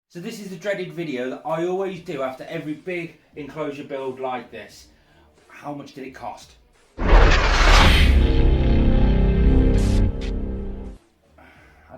So this is the dreaded video that I always do after every big enclosure build like this. How much did it cost? I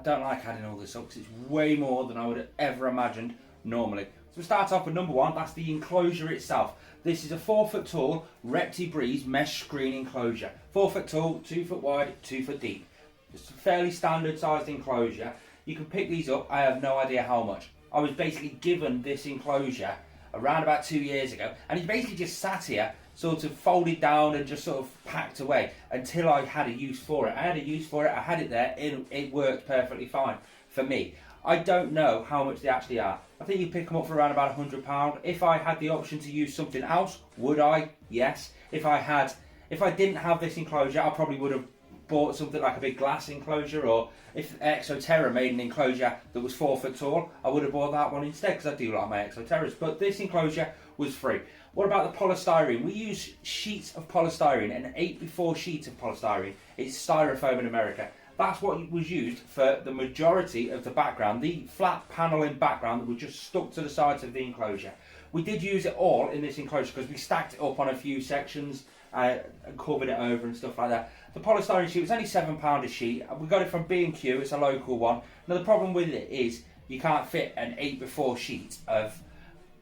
don't like adding all this up because it's way more than I would have ever imagined normally. So we start off with number one, that's the enclosure itself. This is a 4 foot tall reptile mesh screen enclosure. 4 foot tall, 2 foot wide, 2 foot deep. It's a fairly standard sized enclosure. You can pick these up, I have no idea how much. I was basically given this enclosure around about 2 years ago, and it's basically just sat here, sort of folded down and just sort of packed away until I had a use for it. I had a use for it, I had it there, it worked perfectly fine for me. I don't know how much they actually are. I think you pick them up for around about £100. If I had the option to use something else, would I? Yes. If I didn't have this enclosure, I probably would have bought something like a big glass enclosure, or if Terrarium made an enclosure that was 4 foot tall, I would have bought that one instead because I do like my Terrariums. But this enclosure was free. What about the polystyrene? We use sheets of polystyrene, an 8x4 sheet of polystyrene. It's styrofoam in America. That's what was used for the majority of the background, the flat paneling background that was just stuck to the sides of the enclosure. We did use it all in this enclosure because we stacked it up on a few sections and covered it over and stuff like that. The polystyrene sheet was only £7 a sheet. We got it from B&Q, it's a local one. Now the problem with it is you can't fit an 8x4 sheet of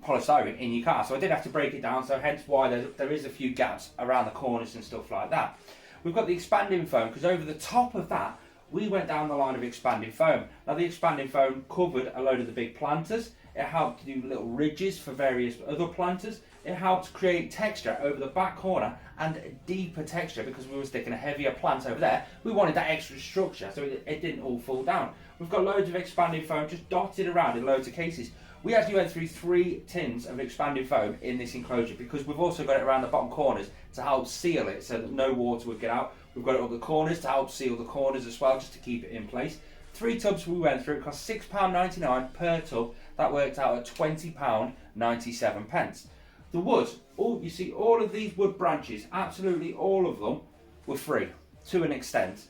polystyrene in your car, so I did have to break it down, so hence why there is a few gaps around the corners and stuff like that. We've got the expanding foam, because over the top of that we went down the line of expanding foam. Now the expanding foam covered a load of the big planters. It helped to do little ridges for various other planters. It helped create texture over the back corner and a deeper texture because we were sticking a heavier plant over there. We wanted that extra structure so it didn't all fall down. We've got loads of expanding foam just dotted around in loads of cases. We actually went through 3 tins of expanding foam in this enclosure because we've also got it around the bottom corners to help seal it so that no water would get out. We've got it up the corners to help seal the corners as well, just to keep it in place. 3 tubs we went through, it cost £6.99 per tub. That worked out at £20.97. The wood, you see all of these wood branches, absolutely all of them were free to an extent.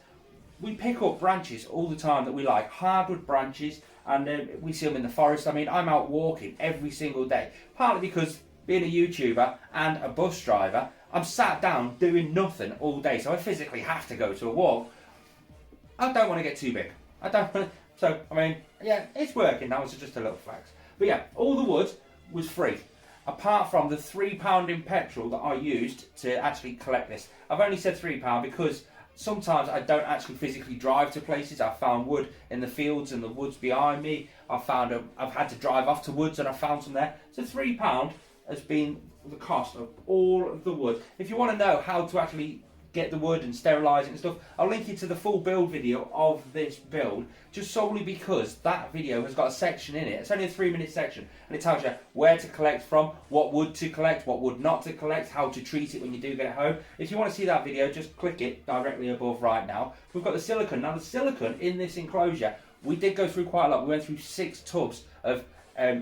We pick up branches all the time that we like, hardwood branches, and we see them in the forest. I mean, I'm out walking every single day, partly because being a YouTuber and a bus driver, I'm sat down doing nothing all day, so I physically have to go to a walk. I don't want to get too big. I don't want to, so I mean, yeah, it's working now, it's just a little flex. But yeah, all the wood was free, apart from the £3 in petrol that I used to actually collect this. I've only said £3 because sometimes I don't actually physically drive to places. I've found wood in the fields and the woods behind me. I've had to drive off to woods and I found some there. So £3 has been the cost of all of the wood. If you want to know how to actually get the wood and sterilise it and stuff, I'll link you to the full build video of this build, just solely because that video has got a section in it. It's only a 3-minute section, and it tells you where to collect from, what wood to collect, what wood not to collect, how to treat it when you do get it home. If you want to see that video, just click it directly above right now. We've got the silicone. Now the silicone in this enclosure, we did go through quite a lot. We went through 6 tubs of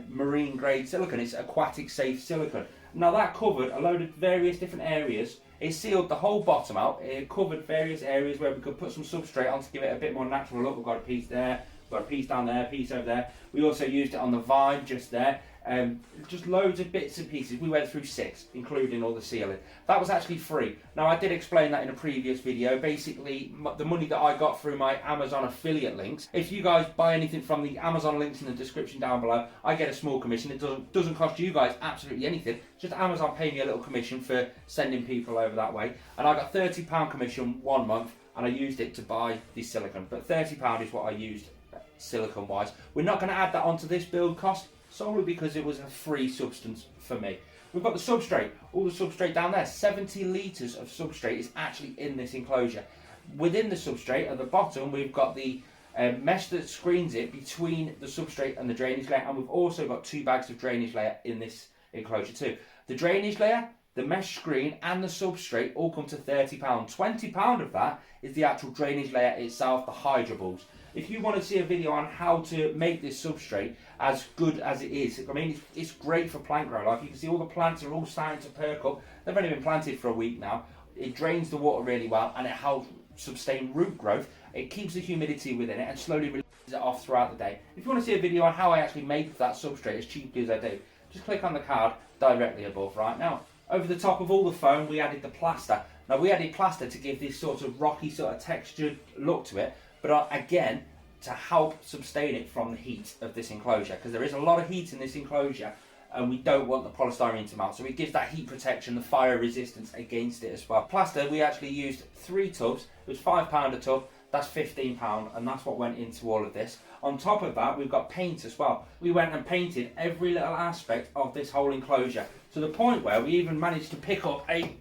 marine grade silicone. It's aquatic safe silicone. Now that covered a load of various different areas. It sealed the whole bottom out. It covered various areas where we could put some substrate on to give it a bit more natural look. We've got a piece there, we've got a piece down there, a piece over there. We also used it on the vine just there. Just loads of bits and pieces. We went through 6, including all the sealing. That was actually free. Now I did explain that in a previous video. Basically, the money that I got through my Amazon affiliate links. If you guys buy anything from the Amazon links in the description down below, I get a small commission. It doesn't cost you guys absolutely anything. Just Amazon pay me a little commission for sending people over that way. And I got £30 commission 1 month, and I used it to buy the silicone. But £30 is what I used silicone wise. We're not going to add that onto this build cost, solely because it was a free substance for me. We've got the substrate, all the substrate down there. 70 litres of substrate is actually in this enclosure. Within the substrate at the bottom, we've got the mesh that screens it between the substrate and the drainage layer, and we've also got 2 bags of drainage layer in this enclosure too. The drainage layer, the mesh screen and the substrate all come to £30. £20 of that is the actual drainage layer itself, the hydro balls. If you want to see a video on how to make this substrate as good as it is, I mean, it's great for plant grow. Like you can see all the plants are all starting to perk up. They've only been planted for a week now. It drains the water really well and it helps sustain root growth. It keeps the humidity within it and slowly releases it off throughout the day. If you want to see a video on how I actually make that substrate as cheaply as I do, just click on the card directly above right now. Over the top of all the foam, we added the plaster. Now we added plaster to give this sort of rocky sort of textured look to it, but again, to help sustain it from the heat of this enclosure, because there is a lot of heat in this enclosure and we don't want the polystyrene to melt. So it gives that heat protection, the fire resistance against it as well. Plaster, we actually used 3 tubs. It was £5 a tub. That's £15, and that's what went into all of this. On top of that, we've got paint as well. We went and painted every little aspect of this whole enclosure, to the point where we even managed to pick up a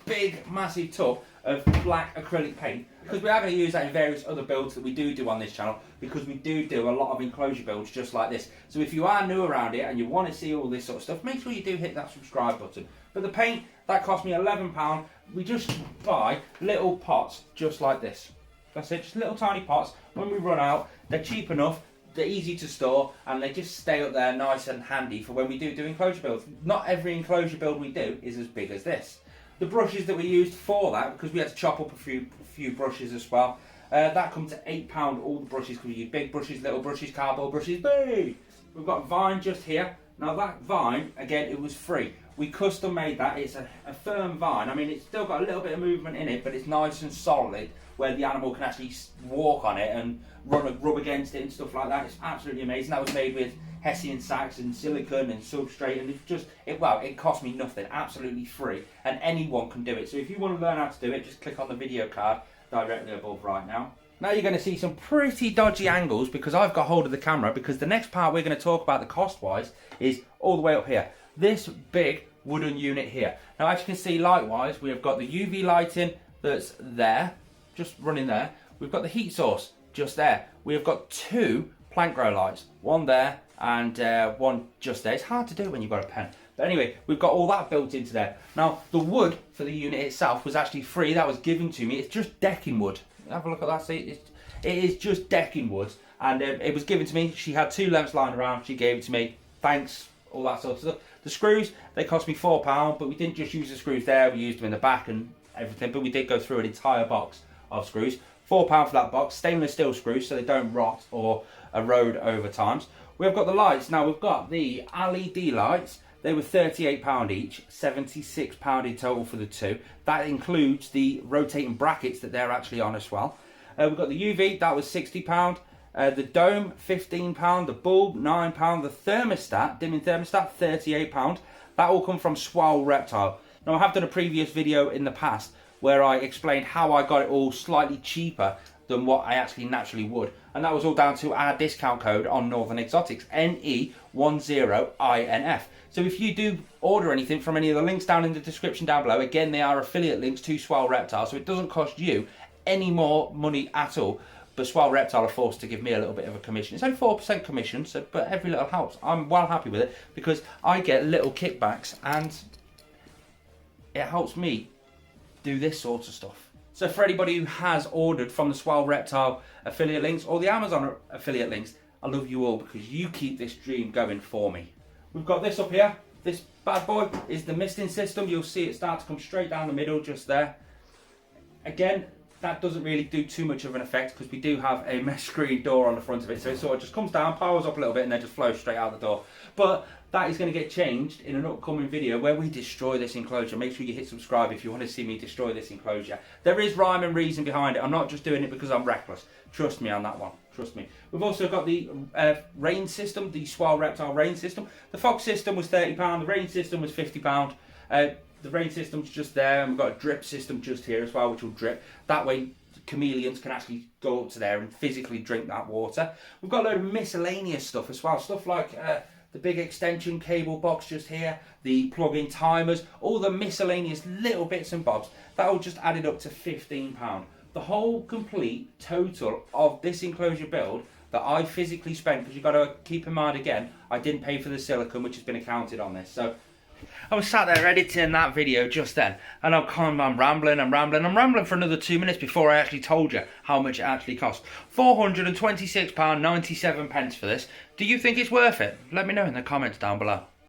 big, massive tub of black acrylic paint, because we are going to use that in various other builds that we do on this channel, because we do a lot of enclosure builds just like this. So if you are new around it and you want to see all this sort of stuff, make sure you do hit that subscribe button. But the paint, that cost me £11. We just buy little pots just like this. That's it, just little tiny pots. When we run out, they're cheap enough, they're easy to store, and they just stay up there nice and handy for when we do enclosure builds. Not every enclosure build we do is as big as this. The brushes that we used for that, because we had to chop up a few brushes as well, that comes to £8 all the brushes, because we use big brushes, little brushes, cardboard brushes, big! We've got vine just here. Now that vine, again, it was free. We custom made that. It's a firm vine. I mean, it's still got a little bit of movement in it, but it's nice and solid, where the animal can actually walk on it and rub against it and stuff like that. It's absolutely amazing. That was made with Hessian sacks and silicone and substrate, and it cost me nothing, absolutely free, and anyone can do it. So if you want to learn how to do it, just click on the video card directly above right now. Now you're going to see some pretty dodgy angles, because I've got hold of the camera, because the next part we're going to talk about the cost wise is all the way up here. This big wooden unit here. Now as you can see, light wise, we have got the UV lighting that's there, just running there. We've got the heat source just there. We have got 2 plant grow lights, one there and one just there. It's hard to do when you've got a pen. But anyway, we've got all that built into there. Now, the wood for the unit itself was actually free. That was given to me. It's just decking wood. Have a look at that. See, it is just decking wood. And it was given to me. She had 2 lengths lying around. She gave it to me. Thanks, all that sort of stuff. The screws, they cost me £4, but we didn't just use the screws there. We used them in the back and everything. But we did go through an entire box of screws. £4 for that box. Stainless steel screws, so they don't rot or erode over times. We've got the lights. Now we've got the LED lights. They were £38 each, £76 in total for the 2. That includes the rotating brackets that they're actually on as well. We've got the UV, that was £60. The dome, £15. The bulb, £9. The thermostat, dimming thermostat, £38. That all come from Swell Reptile. Now I have done a previous video in the past where I explained how I got it all slightly cheaper than what I actually naturally would, and that was all down to our discount code on Northern Exotics, NE10INF. So if you do order anything from any of the links down in the description down below, again they are affiliate links to Swell Reptile, so it doesn't cost you any more money at all, but Swell Reptile are forced to give me a little bit of a commission. It's only 4% commission, so but every little helps. I'm well happy with it, because I get little kickbacks and it helps me do this sort of stuff. So for anybody who has ordered from the Swell Reptile affiliate links or the Amazon affiliate links, I love you all, because you keep this dream going for me. We've got this up here. This bad boy is the misting system. You'll see it start to come straight down the middle just there. Again, that doesn't really do too much of an effect, because we do have a mesh screen door on the front of it. So it sort of just comes down, powers up a little bit, and then just flows straight out the door. But that is going to get changed in an upcoming video where we destroy this enclosure. Make sure you hit subscribe if you want to see me destroy this enclosure. There is rhyme and reason behind it. I'm not just doing it because I'm reckless. Trust me on that one. Trust me. We've also got the rain system, the Swell Reptile rain system. The fog system was £30. The rain system was £50. The rain system's just there, and we've got a drip system just here as well, which will drip. That way chameleons can actually go up to there and physically drink that water. We've got a load of miscellaneous stuff as well. Stuff like the big extension cable box just here, the plug-in timers, all the miscellaneous little bits and bobs. That all just added up to £15. The whole complete total of this enclosure build that I physically spent, because you've got to keep in mind again, I didn't pay for the silicone, which has been accounted on this. So I was sat there editing that video just then, and I'm rambling for another 2 minutes before I actually told you how much it actually cost. £426.97 for this. Do you think it's worth it? Let me know in the comments down below.